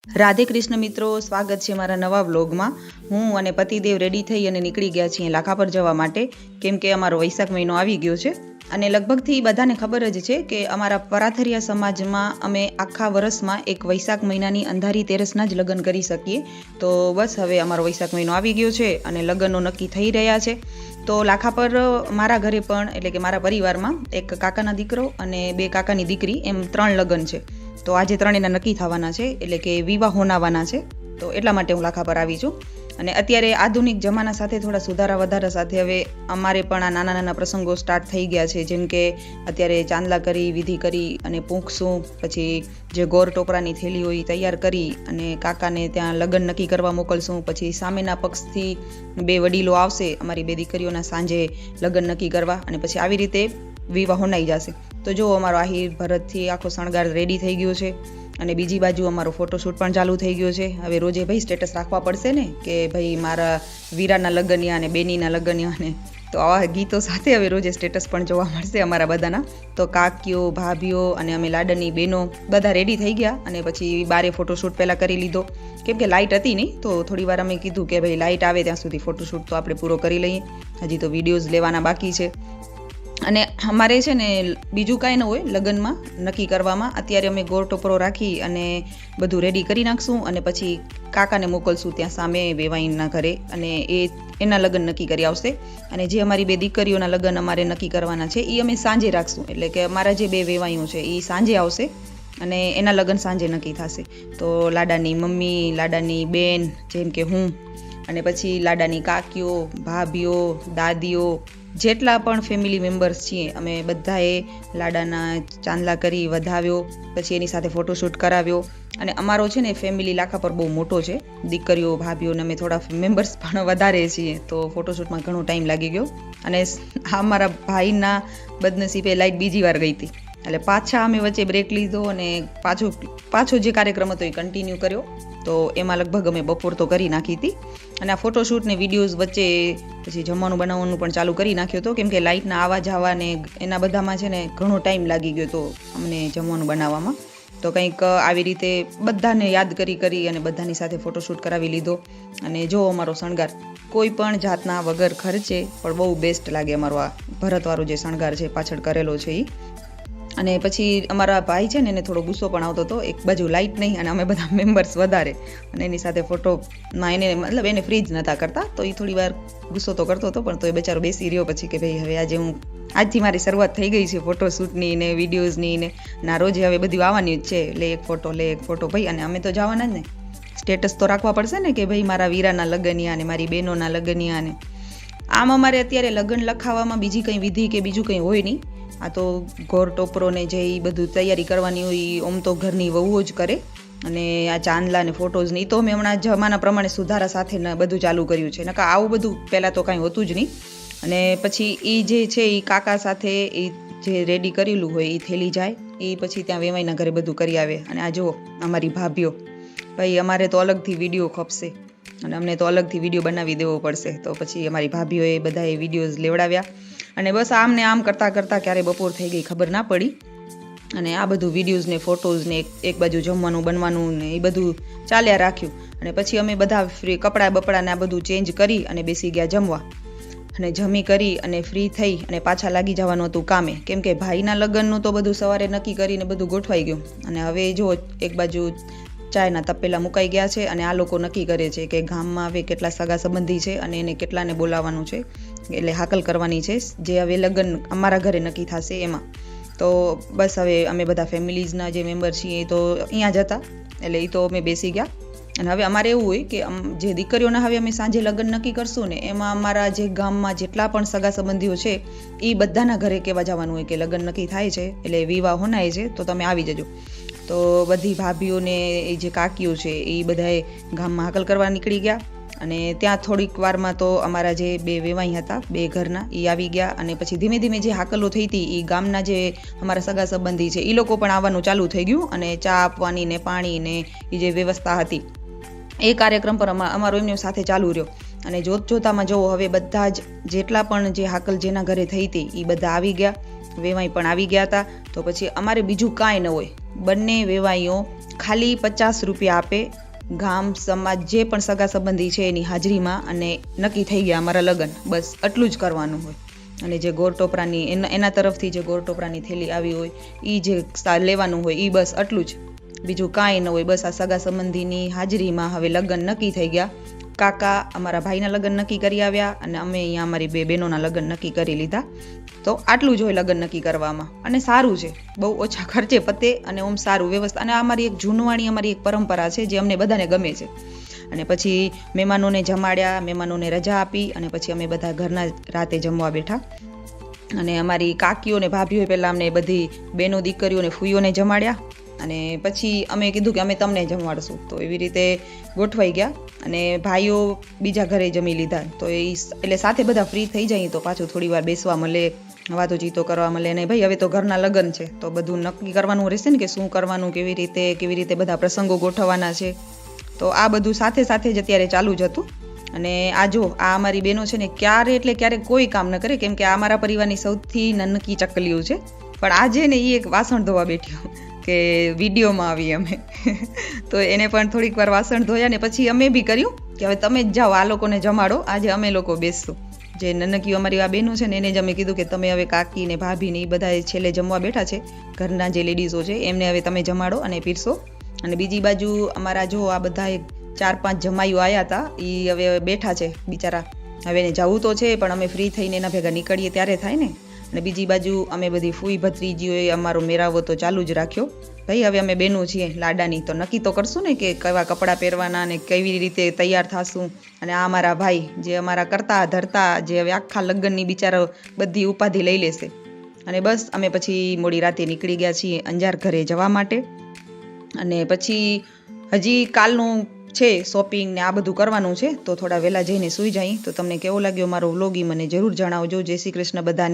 રાધે કૃષ્ણ મિત્રો, સ્વાગત છે મારા નવા વ્લોગમાં. હું અને પતિદેવ રેડી થઈ અને નીકળી ગયા છીએ લાખા પર જવા માટે, કેમ કે અમારો વૈશાખ મહિનો આવી ગયો છે. અને લગભગથી બધાને ખબર જ છે કે અમારા પરાથરિયા સમાજમાં અમે આખા વર્ષમાં એક વૈશાખ મહિનાની અંધારી તેરસના જ લગ્ન કરી શકીએ. તો બસ હવે અમારો વૈશાખ મહિનો આવી ગયો છે અને લગ્નો નક્કી થઈ રહ્યા છે. તો લાખા પર મારા ઘરે પણ, એટલે કે મારા પરિવારમાં એક કાકાના દીકરો અને બે કાકાની દીકરી, એમ 3 લગ્ન છે. તો આજે 3 એના નક્કી થવાના છે, એટલે કે વિવાહ હોનાવાના છે. તો એટલા માટે હું લાખા પર આવી છું. અને અત્યારે આધુનિક જમાના સાથે થોડા સુધારા વધારા સાથે હવે અમારે પણ આ નાના નાના પ્રસંગો સ્ટાર્ટ થઈ ગયા છે. જેમ કે અત્યારે ચાંદલા કરી, વિધિ કરી અને પૂંખશું, પછી જે ગોર ટોપરાની થેલી હોય તૈયાર કરી અને કાકાને ત્યાં લગ્ન નક્કી કરવા મોકલશું. પછી સામેના પક્ષથી 2 વડીલો આવશે અમારી 2 દીકરીઓના સાંજે લગ્ન નક્કી કરવા, અને પછી આવી રીતે વિવાહ હોનાઈ જશે. તો જો અમારો આહિર ભરતથી આખો શણગાર રેડી થઈ ગયો છે. અને બીજી બાજુ અમારો ફોટોશૂટ પણ ચાલુ થઈ ગયો છે. હવે રોજે ભાઈ સ્ટેટસ રાખવા પડશે ને, કે ભાઈ મારા વીરાના લગ્નયા અને બેનીના લગ્નયા ને. તો આવા ગીતો સાથે હવે રોજે સ્ટેટસ પણ જોવા મળશે અમારા બધાના. તો કાકીઓ, ભાભીઓ અને અમે લાડની બહેનો બધા રેડી થઈ ગયા. અને પછી બારે ફોટોશૂટ પહેલાં કરી લીધો, કેમ કે લાઇટ હતી નહીં. તો થોડી વાર અમે કીધું કે ભાઈ લાઇટ આવે ત્યાં સુધી ફોટોશૂટ તો આપણે પૂરો કરી લઈએ. હજી તો વિડીયોઝ લેવાના બાકી છે. અને અમારે છે ને બીજું કાંઈ ન હોય લગ્નમાં નક્કી કરવામાં. અત્યારે અમે ગોળ ટોપરો રાખી અને બધું રેડી કરી નાખશું, અને પછી કાકાને મોકલશું ત્યાં સામે વેવાઈના ઘરે, અને એના લગ્ન નક્કી કરી આવશે. અને જે અમારી 2 દીકરીઓના લગ્ન અમારે નક્કી કરવાના છે એ અમે સાંજે રાખશું. એટલે કે અમારા જે 2 વેવાઈઓ છે એ સાંજે આવશે અને એના લગ્ન સાંજે નક્કી થશે. તો લાડાની મમ્મી, લાડાની બેન જેમ કે હું, અને પછી લાડાની કાકીઓ, ભાભીઓ, દાદીઓ, જેટલા પણ ફેમિલી મેમ્બર્સ છીએ અમે બધાએ લાડાના ચાંદલા કરી, વધાવ્યો, પછી એની સાથે ફોટોશૂટ કરાવ્યો. અને અમારો છે ને ફેમિલી લાખા પર બહુ મોટો છે, દીકરીઓ, ભાભીઓ, ને અમે થોડા મેમ્બર્સ પણ વધારે છીએ. તો ફોટોશૂટમાં ઘણો ટાઈમ લાગી ગયો. અને આ મારા ભાઈના બદનસીબે લાઇટ બીજી વાર ગઈ હતી, એટલે પાછા અમે વચ્ચે બ્રેક લીધો અને પાછો જે કાર્યક્રમ હતો એ કન્ટિન્યુ કર્યો. તો એમાં લગભગ અમે બપોર તો કરી નાખી હતી. અને આ ફોટોશૂટ ને વિડીયોઝ વચ્ચે પછી જમવાનું બનાવવાનું પણ ચાલુ કરી નાખ્યો હતો, કેમ કે લાઇટના આવા જવા ને એના બધામાં છે ને ઘણો ટાઈમ લાગી ગયો હતો અમને જમવાનું બનાવવામાં. તો કંઈક આવી રીતે બધાને યાદ કરી અને બધાની સાથે ફોટોશૂટ કરાવી લીધો. અને જો અમારો શણગાર કોઈ પણ જાતના વગર ખર્ચે પણ બહુ બેસ્ટ લાગે. અમારો આ ભરતવાળો જે શણગાર છે પાછળ કરેલો છે એ. અને પછી અમારા ભાઈ છે ને એને થોડો ગુસ્સો પણ આવતો હતો, એક બાજુ લાઇટ નહીં અને અમે બધા મેમ્બર્સ વધારે, અને એની સાથે ફોટોમાં એને મતલબ એને ફ્રી જ નહોતા કરતા. તો એ થોડી વાર ગુસ્સો તો કરતો હતો, પણ તો એ બચારો બેસી રહ્યો પછી કે ભાઈ હવે આજથી મારી શરૂઆત થઈ ગઈ છે ફોટોશૂટની ને વિડીયોઝની ને, ના રોજે હવે બધું આવવાની જ છે, લે એક ફોટો ભાઈ. અને અમે તો જવાના જ ને, સ્ટેટસ તો રાખવા પડશે ને કે ભાઈ મારા વીરાના લગ્નયા ને મારી બહેનોના લગ્નયા ને. આમ અમારે અત્યારે લગ્ન લખાવામાં બીજી કંઈ વિધિ કે બીજું કંઈ હોય નહીં. આ તો ગોર ટોપરો ને જે બધું તૈયારી કરવાની હોય ઓમ તો ઘરની વહુઓ જ કરે. અને આ ચાંદલા ને ફોટોઝ ને એ તો અમે હમણાં જમાના પ્રમાણે સુધારા સાથે બધું ચાલુ કર્યું છે. નકા આવું બધું પહેલાં તો કાંઈ હોતું જ નહીં. અને પછી એ જે છે એ કાકા સાથે એ જે રેડી કરેલું હોય એ થેલી જાય, એ પછી ત્યાં વેવાઈના ઘરે બધું કરી આવે. અને આ જુઓ અમારી ભાભીઓ, ભાઈ અમારે તો અલગથી વિડીયો ખપશે અને અમને તો અલગથી વિડીયો બનાવી દેવો પડશે. તો પછી અમારી ભાભીઓએ બધાએ વિડીયોઝ લેવડાવ્યા. અને બસ આમ ને આમ કરતાં ક્યારે બપોર થઈ ગઈ ખબર ના પડી. અને આ બધું વિડીયોઝ ને ફોટોઝ ને એક બાજુ જમવાનું બનવાનું ને એ બધું ચાલ્યા રાખ્યું. અને પછી અમે બધા ફ્રી કપડાં બપડાને આ બધું ચેન્જ કરી અને બેસી ગયા જમવા. અને જમી કરી અને ફ્રી થઈ અને પાછા લાગી જવાનું હતું કામે, કેમ કે ભાઈના લગ્નનું તો બધું સવારે નક્કી કરીને બધું ગોઠવાઈ ગયું. અને હવે જો એક બાજુ ચાયના તપેલા મુકાઈ ગયા છે અને આ લોકો નક્કી કરે છે કે ગામમાં હવે કેટલા સગા સંબંધી છે અને એને કેટલાને બોલાવવાનું છે, એટલે હાકલ કરવાની છે, જે હવે લગ્ન અમારા ઘરે નક્કી થશે એમાં. તો બસ હવે અમે બધા ફેમિલીઝના જે મેમ્બર છીએ એ તો અહીંયા જ હતા, એટલે એ તો અમે બેસી ગયા. અને હવે અમારે એવું હોય કે જે દીકરીઓના હવે અમે સાંજે લગ્ન નક્કી કરશું ને, એમાં અમારા જે ગામમાં જેટલા પણ સગા સંબંધીઓ છે એ બધાના ઘરે કહેવા જવાનું હોય કે લગ્ન નક્કી થાય છે, એટલે વિવાહ હોનાય છે, તો તમે આવી જજો. તો બધી ભાભીઓને એ જે કાકીઓ છે એ બધાએ ગામમાં હાકલ કરવા નીકળી ગયા. અને ત્યાં થોડીક વારમાં તો અમારા જે 2 વેવાઈ હતા 2 ઘરના એ આવી ગયા. અને પછી ધીમે ધીમે જે હાકલો થઈ હતી એ ગામના જે અમારા સગા સંબંધી છે એ લોકો પણ આવવાનું ચાલુ થઈ ગયું. અને ચા આપવાની ને પાણી ને એ જે વ્યવસ્થા હતી એ કાર્યક્રમ પર અમારો એમની સાથે ચાલુ રહ્યો. અને જોતામાં જુઓ હવે બધા જ જેટલા પણ જે હાકલ જેના ઘરે થઈ હતી એ બધા આવી ગયા, વેવાઈ પણ આવી ગયા હતા. તો પછી અમારે બીજું કાંઈ ન હોય, બંને વેવાઈઓ ખાલી 50 રૂપિયા આપે, ગામ સમાજ જે પણ સગા સંબંધી છે એની હાજરીમાં, અને નક્કી થઈ ગયા અમારા લગ્ન. બસ આટલું જ કરવાનું હોય. અને જે ગોરટોપરાની એના તરફથી જે ગોરટોપરાની થેલી આવી હોય એ જે લેવાનું હોય એ બસ આટલું જ, બીજું કાંઈ ન હોય. બસ આ સગા સંબંધીની હાજરીમાં હવે લગ્ન નક્કી થઈ ગયા. કાકા અમારા ભાઈના લગ્ન નક્કી કરી આવ્યા અને અમે અહીંયા અમારી 2 બહેનોના લગ્ન નક્કી કરી લીધા. તો આટલું જ હોય લગ્ન નક્કી કરવામાં, અને સારું છે, બહુ ઓછા ખર્ચે પતે અને ઓમ સારું વ્યવસ્થા. અને અમારી એક જૂનવાણી અમારી એક પરંપરા છે જે અમને બધાને ગમે છે. અને પછી મહેમાનોને જમાડ્યા, મહેમાનોને રજા આપી અને પછી અમે બધા ઘરના રાતે જમવા બેઠા. અને અમારી કાકીઓ ને ભાભીઓ પહેલાં અમને બધી બહેનો દીકરીઓ ને ફૂઈઓને જમાડ્યા, અને પછી અમે કીધું કે અમે તમને જમાડશું. તો એવી રીતે ગોઠવાઈ ગયા અને ભાઈઓ બીજા ઘરે જમી લીધા. તો એટલે સાથે બધા ફ્રી થઈ જાય તો પાછું થોડી વાર બેસવા મળે, વાતો ચીતો કરવા મળે. અને ભાઈ હવે તો ઘરના લગ્ન છે તો બધું નક્કી કરવાનું રહેશે ને કે શું કરવાનું, કેવી રીતે બધા પ્રસંગો ગોઠવવાના છે. તો આ બધું સાથે સાથે જ અત્યારે ચાલુ જ હતું. અને આ જો આ અમારી બહેનો છે ને ક્યારેક કોઈ કામ ન કરે, કેમ કે આ અમારા પરિવારની સૌથી નાનકી ચકલીઓ છે. પણ આજે ને એ એક વાસણ ધોવા બેઠ્યો કે વિડીયોમાં આવી અમે તો એને પણ થોડીક વાર વાસણ ધોયા ને પછી અમે બી કર્યું કે હવે તમે જ જાઓ, આ લોકોને જમાડો, આજે અમે લોકો બેસશું. જે નાનકીઓ અમારી આ બહેનો છે ને એને જ અમે કીધું કે તમે હવે કાકી ને ભાભી ને એ બધા છેલ્લે જમવા બેઠા છે, ઘરના જે લેડીઝો છે એમને હવે તમે જમાડો અને પીરસો. અને બીજી બાજુ અમારા જો આ બધા 4-5 જમાઈઓ આવ્યા હતા, એ હવે બેઠા છે બિચારા. હવે એને જવું તો છે પણ અમે ફ્રી થઈને એના ભેગા નીકળીએ ત્યારે થાય ને. અને બીજી બાજુ અમે બધી ફૂઈ ભત્રીજીઓએ અમારો મેરાવો તો ચાલુ જ રાખ્યો. ભાઈ હવે અમે બહેનો છીએ લાડાની, તો નક્કી તો કરશું ને કે કેવા કપડાં પહેરવાના ને કેવી રીતે તૈયાર થાશું. અને આ અમારા ભાઈ જે અમારા કરતા ધરતા જે હવે આખા લગ્નની બિચારો બધી ઉપાધિ લઈ લેશે. અને બસ અમે પછી મોડી રાતે નીકળી ગયા છીએ અંજાર ઘરે જવા માટે. અને પછી હજી કાલનું છે શોપિંગ ને આ બધું કરવાનું છે, તો થોડા વહેલા જઈને સૂઈ જાય. તો તમને કેવો લાગ્યો મારો વ્લોગ એ મને જરૂર જણાવજો. જય શ્રી કૃષ્ણ બધાને.